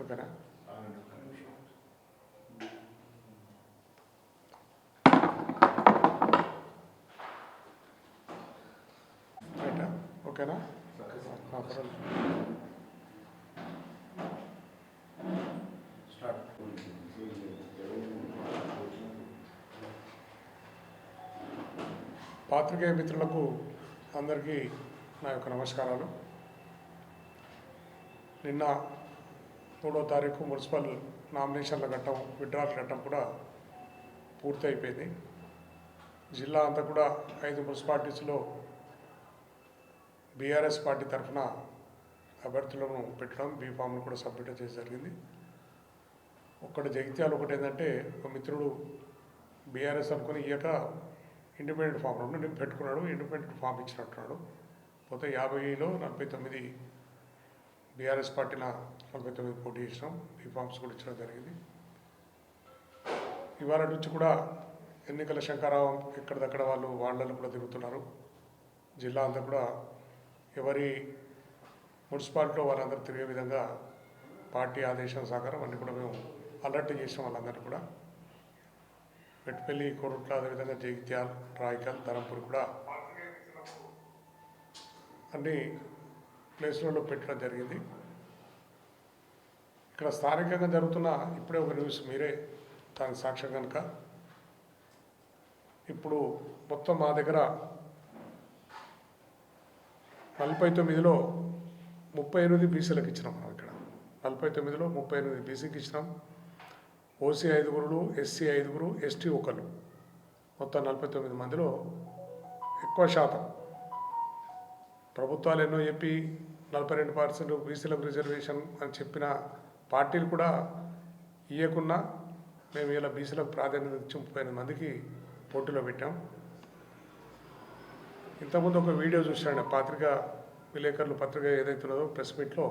ఓకేనా? రైటా? ఓకేనా? పాత్రికేయ మిత్రులకు అందరికీ నా యొక్క నమస్కారాలు. నిన్న 3వ తారీఖు మున్సిపల్ నామినేషన్ల ఘట్టం, విత్డ్రాల్ ఘట్టం కూడా పూర్తి అయిపోయింది. జిల్లా అంతా కూడా 5 మున్సిపాలిటీస్లో బీఆర్ఎస్ పార్టీ తరఫున అభ్యర్థులను పెట్టడం, బీఫామ్లు కూడా సబ్మిట్ చేసి జరిగింది. ఒక్కటి జగిత్యాలు ఒకటి ఏంటంటే, ఒక మిత్రుడు బీఆర్ఎస్ అనుకుని ఇయ్యక ఇండిపెండెంట్ ఫామ్ నేను పెట్టుకున్నాడు, ఇండిపెండెంట్ ఫామ్ ఇచ్చినట్టున్నాడు. పోతే 50లో 49 బీఆర్ఎస్ పార్టీన 49 పోటీ చేసినాం, బీఫామ్స్ కూడా ఇచ్చడం జరిగింది. ఇవాళ నుంచి కూడా ఎన్నికల శంకారావం ఎక్కడిదక్కడ వాళ్ళని కూడా తిరుగుతున్నారు. జిల్లా అంతా కూడా ఎవరి మున్సిపాలిటీలో వాళ్ళందరూ తిరిగే విధంగా పార్టీ ఆదేశం సహకారం అన్నీ కూడా మేము అలర్ట్ చేసాం. వాళ్ళందరినీ కూడా మెట్పల్లి, కోరుట్ల, అదేవిధంగా జగిత్యాల, రాయకల్, ధరంపూర్ కూడా అన్ని ప్లేస్లలో పెట్టడం జరిగింది. ఇక్కడ స్థానికంగా జరుగుతున్న ఇప్పుడే ఒక న్యూస్, మీరే దానికి సాక్ష్యం కనుక, ఇప్పుడు మొత్తం మా దగ్గర 49లో 38 బీసీలకు ఇచ్చినాం. మనం ఇక్కడ 49లో 38 బీసీకి ఇచ్చినాం. ఓసీ 5, ఎస్సీ 5, ఎస్టీ 1, మొత్తం 49 మందిలో ఎక్కువ శాతం ప్రభుత్వాలు ఎన్నో చెప్పి 42% బీసీలకు రిజర్వేషన్ అని చెప్పిన పార్టీలు కూడా ఇవ్వకున్నా మేము ఇలా బీసీలకు ప్రాధాన్యత ఇచ్చి 38 మందికి పోటీలో పెట్టాం. ఇంతకుముందు ఒక వీడియో చూశాను, పత్రికా విలేకరులు పత్రిక ఏదైతున్నదో ప్రెస్ మీట్లో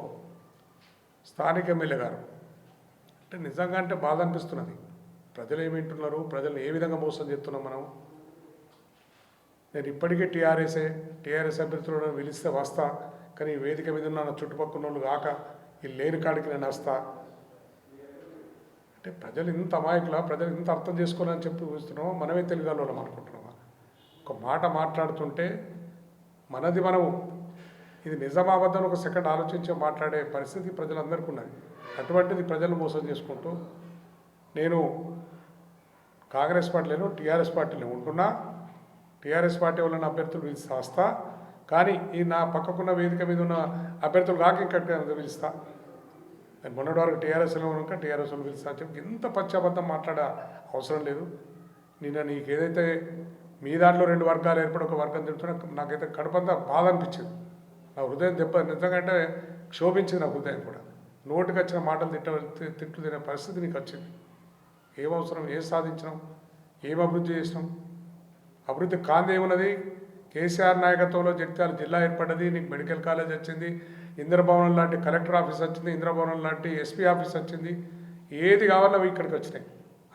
స్థానిక ఎమ్మెల్యే గారు, అంటే నిజంగా అంటే బాధ అనిపిస్తున్నది. ప్రజలు ఏమింటున్నారు, ప్రజలను ఏ విధంగా మోసం చేస్తున్నాం మనం. నేను ఇప్పటికే టీఆర్ఎస్ అభ్యర్థులను పిలిస్తే వస్తా, కానీ ఈ వేదిక మీద ఉన్న చుట్టుపక్కల వాళ్ళు కాక ఈ లేని కాడికి నేను వస్తా అంటే ప్రజలు ఇంత అమాయకులా, ప్రజలు ఇంత అర్థం చేసుకోవాలని చెప్పి ఊహిస్తున్నామో, మనమే తెలుగులోనం అనుకుంటున్నామా? ఒక మాట మాట్లాడుతుంటే మనది మనము ఇది నిజామాబాద్ని ఒక సెకండ్ ఆలోచించి మాట్లాడే పరిస్థితి ప్రజలందరికీ ఉన్నది. అటువంటిది ప్రజలు మోసం చేసుకుంటూ నేను కాంగ్రెస్ పార్టీలో టీఆర్ఎస్ పార్టీలో ఉంటున్నా, టీఆర్ఎస్ పార్టీ వాళ్ళని అభ్యర్థులు పిలిస్తే వస్తా, కానీ ఈ నా పక్కకున్న వేదిక మీద ఉన్న అభ్యర్థులు కాక ఇంకటి పిలుస్తా. నేను మొన్నటి వరకు టీఆర్ఎస్లో ఉన్నాక టీఆర్ఎస్ వాళ్ళు పిలుస్తా అని చెప్పి ఇంత పశ్చాబద్ధం మాట్లాడే అవసరం లేదు. నిన్న నీకు ఏదైతే మీ దాంట్లో 2 వర్గాలు ఏర్పడి ఒక వర్గం తింటున్నా, నాకైతే కడుపంతా బాధ అనిపించింది. నా హృదయం నిజంగా క్షోభించింది. నా హృదయం కూడా నోటికి వచ్చిన మాటలు తిట్లు తినే పరిస్థితి నీకు వచ్చింది. ఏం అవసరం, ఏం సాధించినాం, ఏం అభివృద్ధి చేసినాం? అభివృద్ధి కాంతి ఏమున్నది? కేసీఆర్ నాయకత్వంలో జగిత్యాల జిల్లా ఏర్పడ్డది, నీకు మెడికల్ కాలేజ్ వచ్చింది, ఇంద్రభవనం లాంటి కలెక్టర్ ఆఫీస్ వచ్చింది, ఇంద్రభవనం లాంటి ఎస్పీ ఆఫీస్ వచ్చింది. ఏది కావాలో ఇక్కడికి వచ్చినాయి.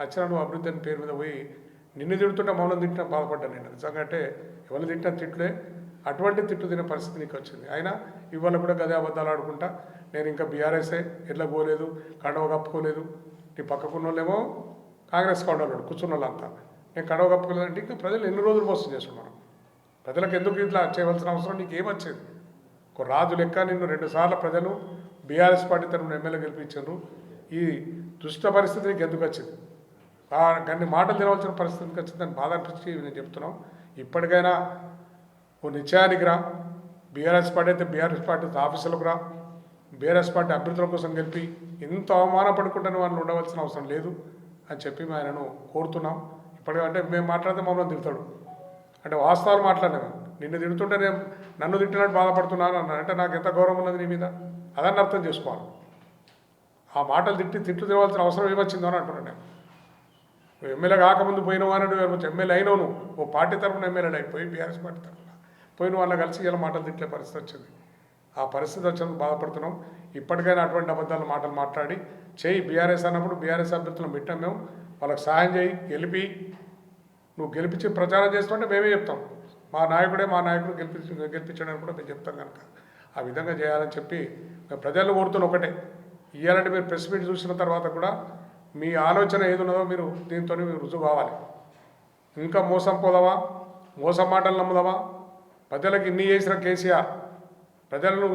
వచ్చినా నువ్వు అభివృద్ధి అని పేరు మీద పోయి నిన్ను తిడుతుంటే మౌనం తిట్టినా బాధపడ్డా నేను. నిజంగా అంటే ఎవరు తిట్టినా తిట్లే, అటువంటి తిట్లు తినే పరిస్థితి నీకు వచ్చింది. అయినా ఇవాళ కూడా గదే అబద్ధాలు ఆడుకుంటా నేను ఇంకా బీఆర్ఎస్ఏ ఎట్లా పోలేదు, కండవ కప్పుకోలేదు. నీ పక్కకున్న వాళ్ళేమో కాంగ్రెస్ కొండలు కూర్చున్న వాళ్ళంతా నేను కండవ కప్పుకోలేదంటే ఇంకా ప్రజలు ఎన్ని రోజులు మోసం చేస్తున్నాను. ప్రజలకు ఎందుకు ఇట్లా చేయవలసిన అవసరం నీకు ఏమొచ్చేది? ఒక రాజు లెక్క నిన్ను 2 సార్లు ప్రజలు బీఆర్ఎస్ పార్టీ తరఫున ఎమ్మెల్యే గెలిపించారు. ఈ దుష్ట పరిస్థితి నీకు ఎందుకు వచ్చింది? కొన్ని మాటలు తినవలసిన పరిస్థితికి వచ్చిందని బాధ అనిపించి నేను చెప్తున్నాం. ఇప్పటికైనా ఓ నిశ్చయానికి రా. బీఆర్ఎస్ పార్టీ అయితే బీఆర్ఎస్ పార్టీ ఆఫీసులకు రా. బీఆర్ఎస్ పార్టీ అభ్యర్థుల కోసం గెలిపి ఇంత అవమానపడుకుంటున్న వాళ్ళు ఉండవలసిన అవసరం లేదు అని చెప్పి ఆయనను కోరుతున్నాం. ఇప్పటికంటే మేము మాట్లాడితే మమ్మల్ని తిడతాడు, అంటే వాస్తవాలు మాట్లాడినాము. నిన్ను తిడుతుంటే నేను నన్ను తిట్టినట్టు బాధపడుతున్నాను అన్నాను అంటే నాకు ఎంత గౌరవం ఉన్నది నీ మీద, అదని అర్థం చేసుకోవాలి. ఆ మాటలు తిట్లు తినవలసిన అవసరం ఏమొచ్చిందో అని అంటున్నాను నేను. నువ్వు ఎమ్మెల్యే కాకముందు పోయినవా అని ఎమ్మెల్యే అయినావు, నువ్వు ఓ పార్టీ తరఫున ఎమ్మెల్యే అయిపోయి బీఆర్ఎస్ పార్టీ తరఫున పోయిన వాళ్ళ కలిసి ఇలా మాటలు తిట్లే పరిస్థితి వచ్చింది. ఆ పరిస్థితి వచ్చినందుకు బాధపడుతున్నాం. ఇప్పటికైనా అటువంటి అబద్ధాలు మాటలు మాట్లాడి చేయి. బీఆర్ఎస్ అన్నప్పుడు బీఆర్ఎస్ అభ్యర్థులను పెట్టాం మేము, వాళ్ళకి సహాయం చేయి, నువ్వు గెలిపించి ప్రచారం చేస్తుంటే మేమే చెప్తాం. మా నాయకుడు గెలిపించడానికి కూడా మేము చెప్తాం కనుక ఆ విధంగా చేయాలని చెప్పి మేము ప్రజలు కోరుతున్న ఒకటే, ఇయ్యాలంటే మీరు ప్రెస్ మీట్ చూసిన తర్వాత కూడా మీ ఆలోచన ఏదున్నదో మీరు దీంతో మీరు రుజువు కావాలి. ఇంకా మోసం పోదామా, మోసం మాటలు నమ్ముదామా? ప్రజలకు ఇన్ని చేసిన కేసీఆర్ ప్రజలను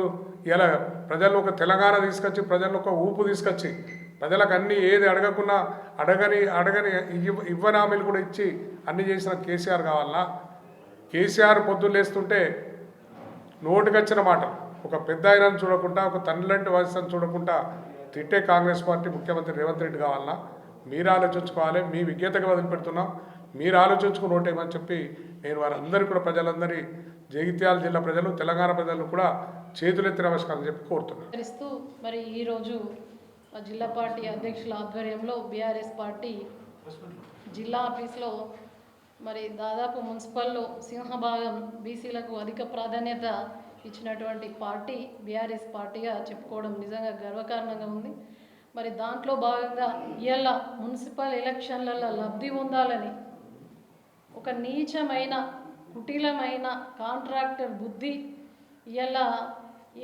ఇలా ప్రజలను ఒక తెలంగాణ తీసుకొచ్చి ప్రజలను ఒక ఊపు తీసుకొచ్చి ప్రజలకు అన్నీ ఏది అడగకుండా అడగని ఇవ్వని హామీలు కూడా ఇచ్చి అన్నీ చేసిన కేసీఆర్ కావాలన్నా? కేసీఆర్ పొద్దున్న లేస్తుంటే నోటుకొచ్చిన మాట ఒక పెద్ద ఆయనను చూడకుండా, ఒక తండ్రిలాంటి వయసును చూడకుండా తిట్టే కాంగ్రెస్ పార్టీ ముఖ్యమంత్రి రేవంత్ రెడ్డి కావాలన్నా? మీరు ఆలోచించుకోవాలి. మీ విజ్ఞతగా వదిలిపెడుతున్నాం, మీరు ఆలోచించుకుని ఓటేమని చెప్పి నేను వారందరికీ కూడా ప్రజలందరి జగిత్యాల జిల్లా ప్రజలు, తెలంగాణ ప్రజలు కూడా చేతులెత్తి నమస్కారం చెప్పి కోరుతున్నాను. మరి ఈరోజు జిల్లా పార్టీ అధ్యక్షుల ఆధ్వర్యంలో బీఆర్ఎస్ పార్టీ జిల్లా ఆఫీస్లో మరి దాదాపు మున్సిపల్లో సింహభాగం బీసీలకు అధిక ప్రాధాన్యత ఇచ్చినటువంటి పార్టీ బీఆర్ఎస్ పార్టీగా చెప్పుకోవడం నిజంగా గర్వకారణంగా ఉంది. మరి దాంట్లో భాగంగా ఇవాళ మున్సిపల్ ఎలక్షన్లలో లబ్ధి పొందాలని ఒక నీచమైన కుటిలమైన కాంట్రాక్టర్ బుద్ధి ఇవాళ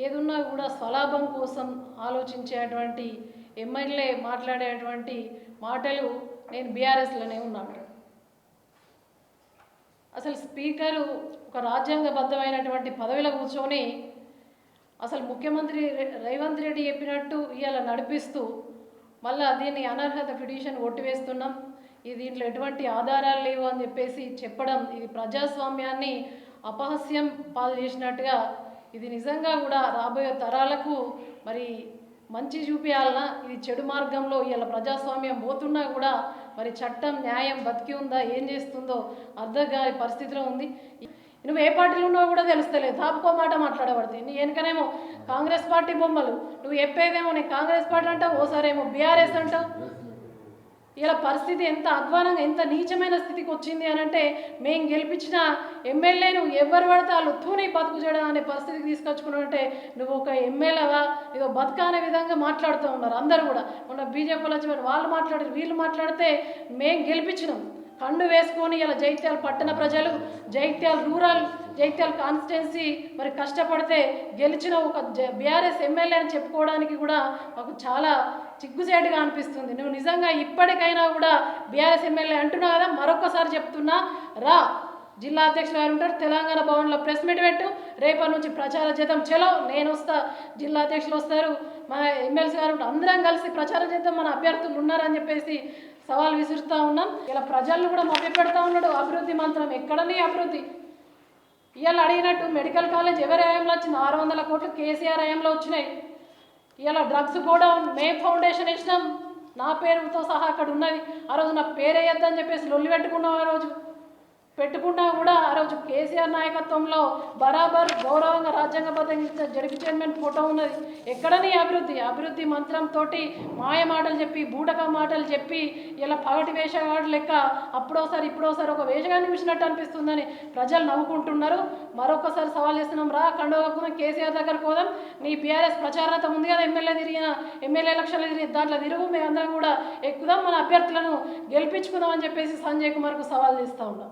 ఏదున్నా కూడా స్వలాభం కోసం ఆలోచించేటువంటి ఎమ్మెల్యే మాట్లాడేటువంటి మాటలు నేను బీఆర్ఎస్లోనే ఉన్నాను. అసలు స్పీకరు ఒక రాజ్యాంగబద్ధమైనటువంటి పదవిలో కూర్చొని అసలు ముఖ్యమంత్రి రేవంత్ రెడ్డి చెప్పినట్టు ఇవాళ నడిపిస్తూ మళ్ళీ దీన్ని అనర్హత పిటిషన్ కొట్టివేస్తున్నాం, దీంట్లో ఎటువంటి ఆధారాలు లేవు అని చెప్పేసి చెప్పడం ఇది ప్రజాస్వామ్యాన్ని అపహాస్యం పాలు చేసినట్టుగా, ఇది నిజంగా కూడా రాబోయే తరాలకు మరి మంచి చూపించాలన్నా ఇది చెడు మార్గంలో ఇలా ప్రజాస్వామ్యం పోతున్నా కూడా మరి చట్టం న్యాయం బతికి ఉందా ఏం చేస్తుందో అర్థం కాని పరిస్థితిలో ఉంది. నువ్వు ఏ పార్టీలో ఉన్నావో కూడా తెలుస్తలేదు, తాపుకో మాట మాట్లాడబడుతుంది. నీ వెనకనేమో కాంగ్రెస్ పార్టీ బొమ్మలు, నువ్వు చెప్పేదేమో నేను కాంగ్రెస్ పార్టీ అంటావు, ఓసారేమో బీఆర్ఎస్ అంటావు. ఇలా పరిస్థితి ఎంత అధ్వానంగా ఎంత నీచమైన స్థితికి వచ్చింది అని అంటే మేము గెలిపించిన ఎమ్మెల్యేను ఎవరు పడితే వాళ్ళు తూని బతుకు చేయడం అనే పరిస్థితికి తీసుకొచ్చుకున్నారంటే నువ్వు ఒక ఎమ్మెల్యేగా ఏదో బతుక అనే విధంగా మాట్లాడుతూ ఉన్నారు అందరూ కూడా. మొన్న బీజేపీలో వచ్చి వాళ్ళు మాట్లాడారు, వీళ్ళు మాట్లాడితే మేము గెలిపించినాం కండు వేసుకొని ఇలా జైత్యాల పట్టణ ప్రజలు, జైత్యాల రూరల్, జైత్యాల కాన్స్టిట్యున్సీ మరి కష్టపడితే గెలిచిన ఒక బీఆర్ఎస్ ఎమ్మెల్యే అని చెప్పుకోవడానికి కూడా మాకు చాలా చిగ్గుచేటుగా అనిపిస్తుంది. నువ్వు నిజంగా ఇప్పటికైనా కూడా బీఆర్ఎస్ ఎమ్మెల్యే అంటున్నావు కదా, మరొకసారి చెప్తున్నా రా, జిల్లా అధ్యక్షులు గారు ఉంటారు, తెలంగాణ భవన్లో ప్రెస్ మీట్ పెట్టు, రేపటి నుంచి ప్రచార చేద్దాం, చలో నేను వస్తా, జిల్లా అధ్యక్షులు వస్తారు, మా ఎమ్మెల్సీ గారు ఉంటారు, అందరం కలిసి ప్రచారం చేద్దాం, మన అభ్యర్థులు ఉన్నారని చెప్పేసి సవాల్ విసురుస్తూ ఉన్నాం. ఇలా ప్రజలను కూడా మభ్యపెడతా ఉన్నాడు. అభివృద్ధి మంత్రం ఎక్కడనే అభివృద్ధి. ఇవాళ అడిగినట్టు మెడికల్ కాలేజ్ ఎవరి హయాంలో వచ్చింది? 600 కోట్లు కేసీఆర్ హయాంలో వచ్చినాయి. ఇలా డ్రగ్స్ కూడా మే ఫౌండేషన్ ఇచ్చినాం, నా పేరుతో సహా అక్కడ ఉన్నది. ఆ రోజు నా పేరు వేయొద్దని చెప్పేసి లొల్లి పెట్టుకున్నాం. ఆ రోజు పెట్టుకున్నా కూడా ఆ రోజు కేసీఆర్ నాయకత్వంలో బరాబర్ గౌరవంగా రాజ్యాంగబద్ధంగా జడ్పీ చైర్మన్ ఫోటో ఉన్నది. ఎక్కడని అభివృద్ధి మంత్రంతో మాయ మాటలు చెప్పి బూటక మాటలు చెప్పి ఇలా పగటి వేషగాడు లెక్క అప్పుడోసారి ఇప్పుడోసారి ఒక వేషగాన్ని మించినట్టు అనిపిస్తుందని ప్రజలు నవ్వుకుంటున్నారు. మరొకసారి సవాల్ చేస్తున్నాం, రా కండవకున్నాం, కేసీఆర్ దగ్గరకు పోదాం, నీ బీఆర్ఎస్ ప్రచారత ఉంది కదా, ఎమ్మెల్యే ఎలక్షన్లు తిరిగి దాంట్లో తిరుగు, మేమందరం కూడా ఎక్కుదాం, మన అభ్యర్థులను గెలిపించుకుందాం అని చెప్పేసి సంజయ్ కుమార్కు సవాల్ చేస్తూ ఉన్నాం.